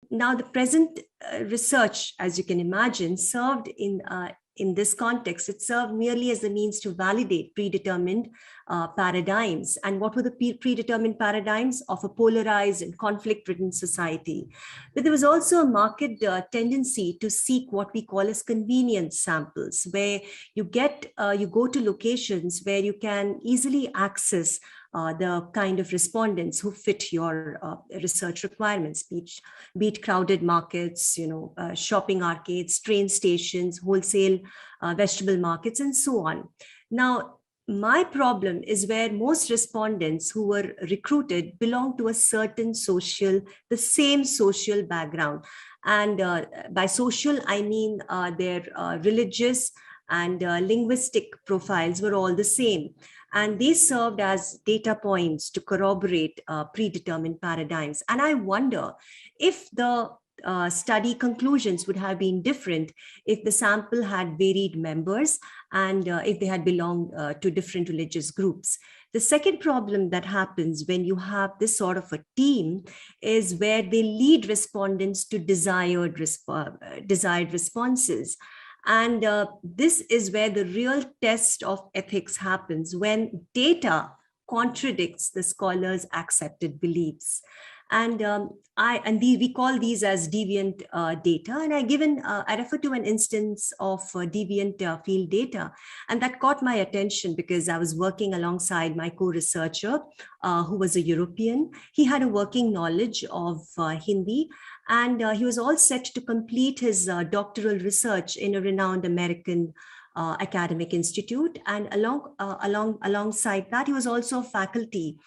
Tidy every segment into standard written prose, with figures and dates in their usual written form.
Now, the present research, as you can imagine, served in this context, it served merely as a means to validate predetermined paradigms. And what were the predetermined paradigms of a polarized and conflict-ridden society? But there was also a marked tendency to seek what we call as convenience samples, where you go to locations where you can easily access the kind of respondents who fit your research requirements, be it crowded markets, shopping arcades, train stations, wholesale vegetable markets, and so on. Now, my problem is where most respondents who were recruited belong to a certain the same social background. And by social, I mean their religious and linguistic profiles were all the same. And they served as data points to corroborate predetermined paradigms. And I wonder if the study conclusions would have been different if the sample had varied members and if they had belonged to different religious groups. The second problem that happens when you have this sort of a team is where they lead respondents to desired responses. And this is where the real test of ethics happens, when data contradicts the scholar's accepted beliefs. And we call these as deviant data. And I refer to an instance of deviant field data. And that caught my attention because I was working alongside my co-researcher, who was a European. He had a working knowledge of Hindi, and he was all set to complete his doctoral research in a renowned American academic institute. And alongside that, he was also a faculty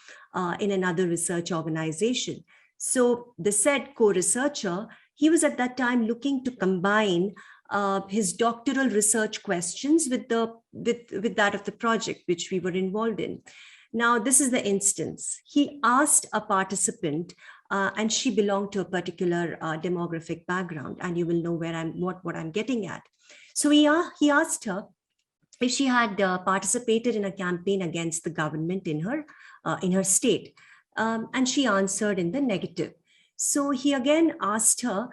in another research organization. So the said co-researcher, he was at that time looking to combine his doctoral research questions with that of the project which we were involved in. Now, this is the instance. He asked a participant, and she belonged to a particular demographic background, and you will know what I'm getting at. So he asked her if she had participated in a campaign against the government in her state, and she answered in the negative. So he again asked her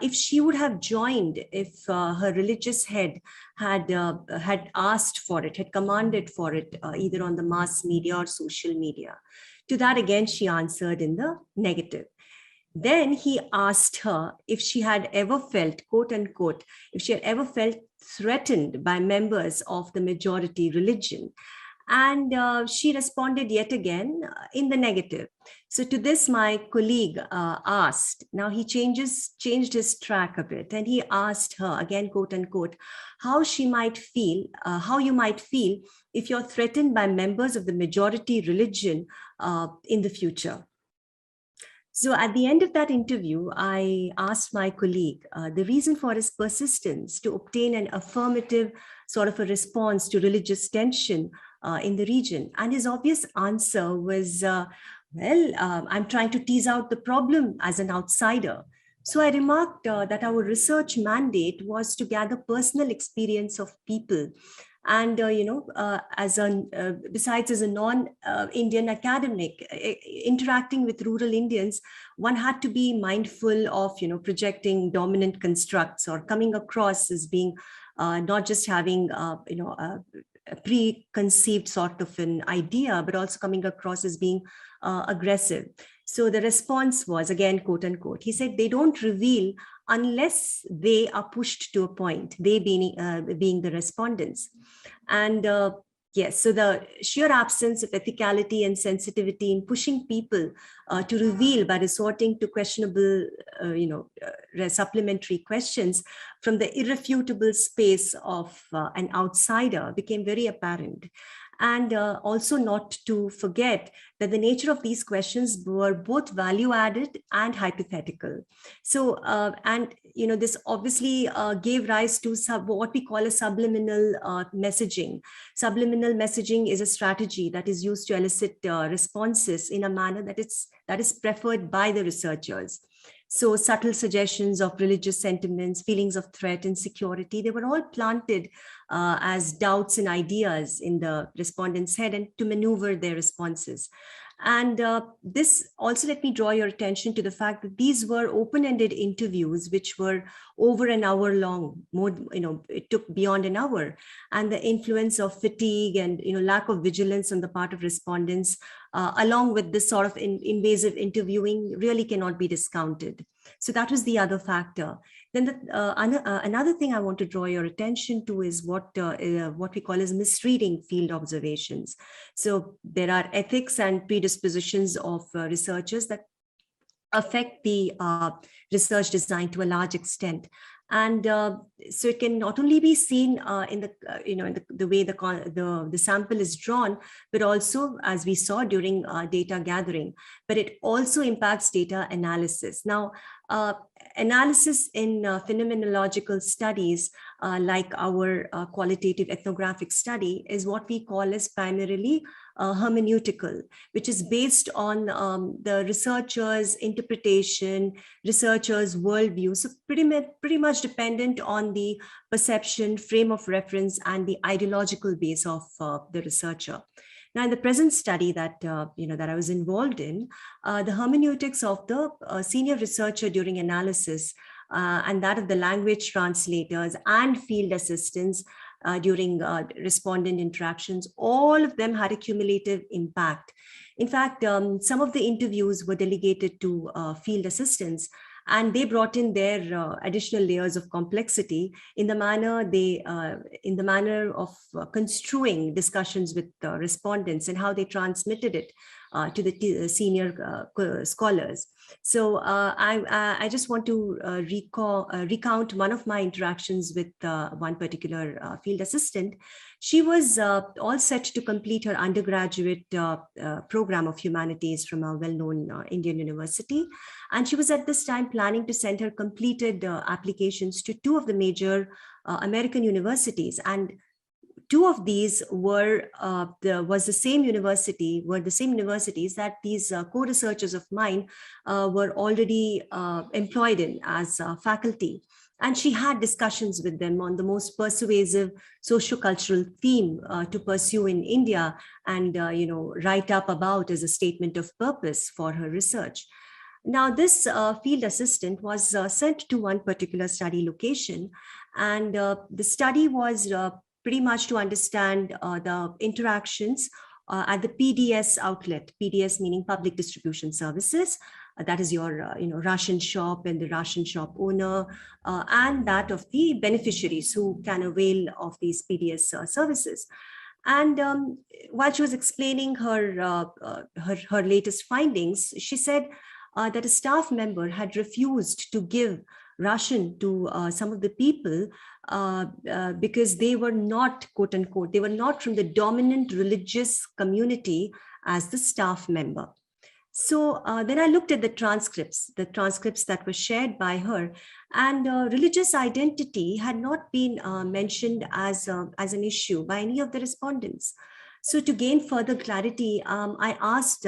if she would have joined if her religious head had asked for it, had commanded for it, either on the mass media or social media. To that again, she answered in the negative. Then he asked her if she had ever felt, quote unquote, if she had ever felt threatened by members of the majority religion. And she responded yet again in the negative. So to this, my colleague asked, now he changed his track a bit, and he asked her, again, quote unquote, how you might feel if you're threatened by members of the majority religion in the future. So at the end of that interview, I asked my colleague the reason for his persistence to obtain an affirmative sort of a response to religious tension in the region. And his obvious answer was, I'm trying to tease out the problem as an outsider. So I remarked that our research mandate was to gather personal experience of people. And, besides as a non-Indian academic, interacting with rural Indians, one had to be mindful of, projecting dominant constructs or coming across as being not just having, a preconceived sort of an idea, but also coming across as being aggressive. So the response was, again, quote unquote, he said, they don't reveal unless they are pushed to a point, they being the respondents. And yes, so the sheer absence of ethicality and sensitivity in pushing people to reveal by resorting to questionable, supplementary questions from the irrefutable space of an outsider became very apparent. And also not to forget that the nature of these questions were both value added and hypothetical. So, this obviously gave rise to what we call a subliminal messaging. Subliminal messaging is a strategy that is used to elicit responses in a manner that is preferred by the researchers. So subtle suggestions of religious sentiments, feelings of threat, insecurity, they were all planted as doubts and ideas in the respondent's head and to maneuver their responses. And this also, let me draw your attention to the fact that these were open-ended interviews, which were over an hour long. More, it took beyond an hour, and the influence of fatigue and lack of vigilance on the part of respondents, along with this sort of invasive interviewing, really cannot be discounted. So that was the other factor. Then another thing I want to draw your attention to is what we call as misreading field observations. So there are ethics and predispositions of researchers that affect the research design to a large extent. And so it can not only be seen in the in the way the sample is drawn, but also, as we saw during data gathering, but it also impacts data analysis. Now, analysis in phenomenological studies, like our qualitative ethnographic study, is what we call as primarily hermeneutical, which is based on the researcher's interpretation, researcher's worldview. So pretty much dependent on the perception, frame of reference, and the ideological base of the researcher. Now, in the present study that that I was involved in, the hermeneutics of the senior researcher during analysis and that of the language translators and field assistants during respondent interactions, all of them had a cumulative impact. In fact, some of the interviews were delegated to field assistants, and they brought in their additional layers of complexity in the manner of construing discussions with respondents and how they transmitted it to the senior scholars. So I just want to recount one of my interactions with one particular field assistant. She was all set to complete her undergraduate program of humanities from a well-known Indian university. And she was at this time planning to send her completed applications to two of the major American universities. And two of these were the same universities that these co-researchers of mine were already employed in as faculty. And she had discussions with them on the most persuasive socio-cultural theme to pursue in India and write up about as a statement of purpose for her research. Now, this field assistant was sent to one particular study location, and the study was pretty much to understand the interactions at the PDS outlet, PDS meaning public distribution services. That is your ration shop and the ration shop owner, and that of the beneficiaries who can avail of these PDS services. And while she was explaining her latest findings, she said that a staff member had refused to give ration to some of the people because they were not, quote unquote, they were not from the dominant religious community as the staff member. So then I looked at the transcripts that were shared by her, and religious identity had not been mentioned as an issue by any of the respondents. So to gain further clarity, I asked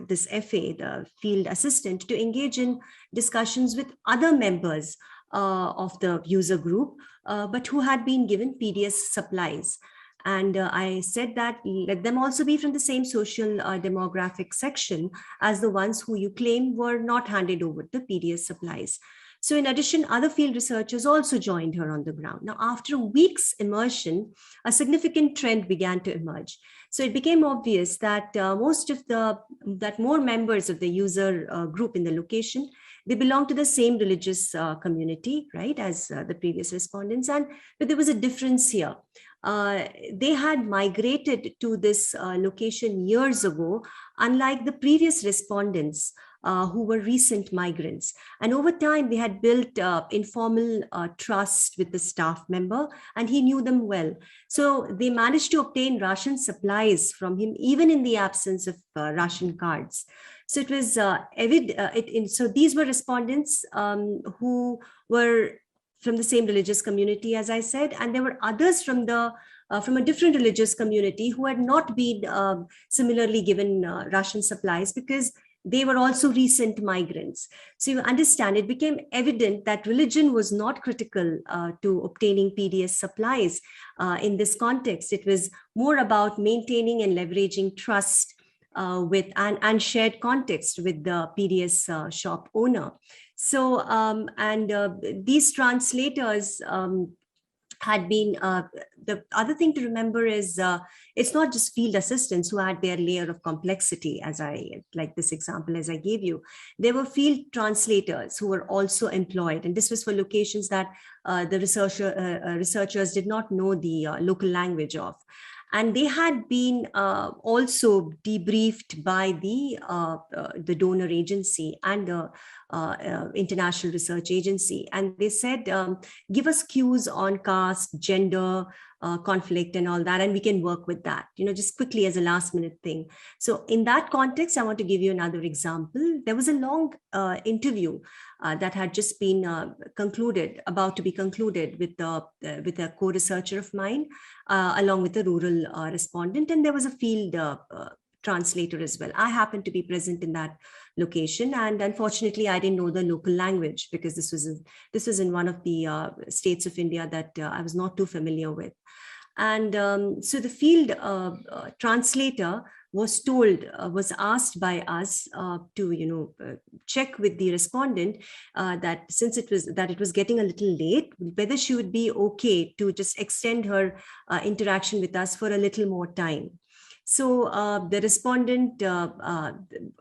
this FA, the field assistant, to engage in discussions with other members of the user group, but who had been given PDS supplies. And I said that let them also be from the same social demographic section as the ones who you claim were not handed over the PDS supplies. So in addition, other field researchers also joined her on the ground. Now, after a week's immersion, a significant trend began to emerge. So it became obvious that more members of the user group in the location, they belong to the same religious community, right, as the previous respondents. But there was a difference here. They had migrated to this location years ago, unlike the previous respondents who were recent migrants. And over time, they had built informal trust with the staff member, and he knew them well. So they managed to obtain ration supplies from him, even in the absence of ration cards. So it was evident. So these were respondents who were from the same religious community, as I said, and there were others from a different religious community who had not been similarly given ration supplies because they were also recent migrants. So you understand, it became evident that religion was not critical to obtaining PDS supplies in this context. It was more about maintaining and leveraging trust with and shared context with the PDS shop owner. So these translators had been the other thing to remember is it's not just field assistants who had their layer of complexity, as I like this example as I gave you. There were field translators who were also employed, and this was for locations that the researchers did not know the local language of. And they had been also debriefed by the donor agency and the international research agency. And they said, give us cues on caste, gender, conflict and all that, and we can work with that, just quickly as a last minute thing. So in that context, I want to give you another example. There was a long interview that had just been about to be concluded with a co-researcher of mine, along with a rural respondent, and there was a field translator as well. I happened to be present in that location, and unfortunately I didn't know the local language because this was in one of the states of India that I was not too familiar with. And so the field translator was asked by us to check with the respondent that since it was getting a little late, whether she would be okay to just extend her interaction with us for a little more time. So the respondent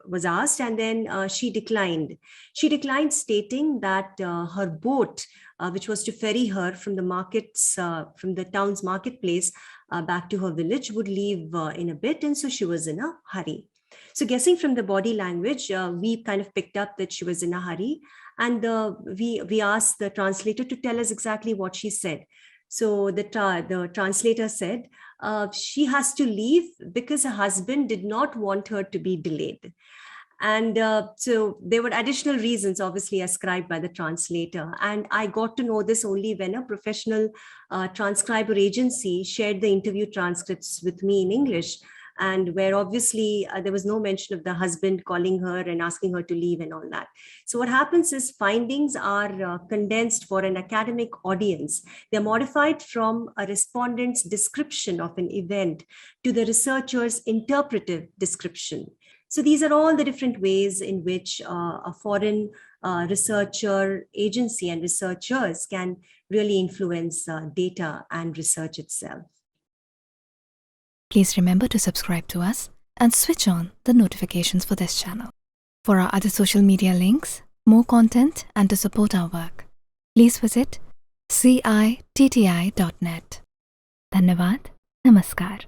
was asked, and then she declined. She declined, stating that her boat, which was to ferry her from the town's marketplace back to her village, would leave in a bit, and so she was in a hurry. So guessing from the body language, we kind of picked up that she was in a hurry, and we asked the translator to tell us exactly what she said. So the translator said, she has to leave because her husband did not want her to be delayed. And so there were additional reasons obviously ascribed by the translator. And I got to know this only when a professional transcriber agency shared the interview transcripts with me in English, and where obviously there was no mention of the husband calling her and asking her to leave and all that. So what happens is findings are condensed for an academic audience. They're modified from a respondent's description of an event to the researcher's interpretive description. So these are all the different ways in which a foreign researcher agency and researchers can really influence data and research itself. Please remember to subscribe to us and switch on the notifications for this channel. For our other social media links, more content, and to support our work, please visit citti.net. Dhanyavad. Namaskar.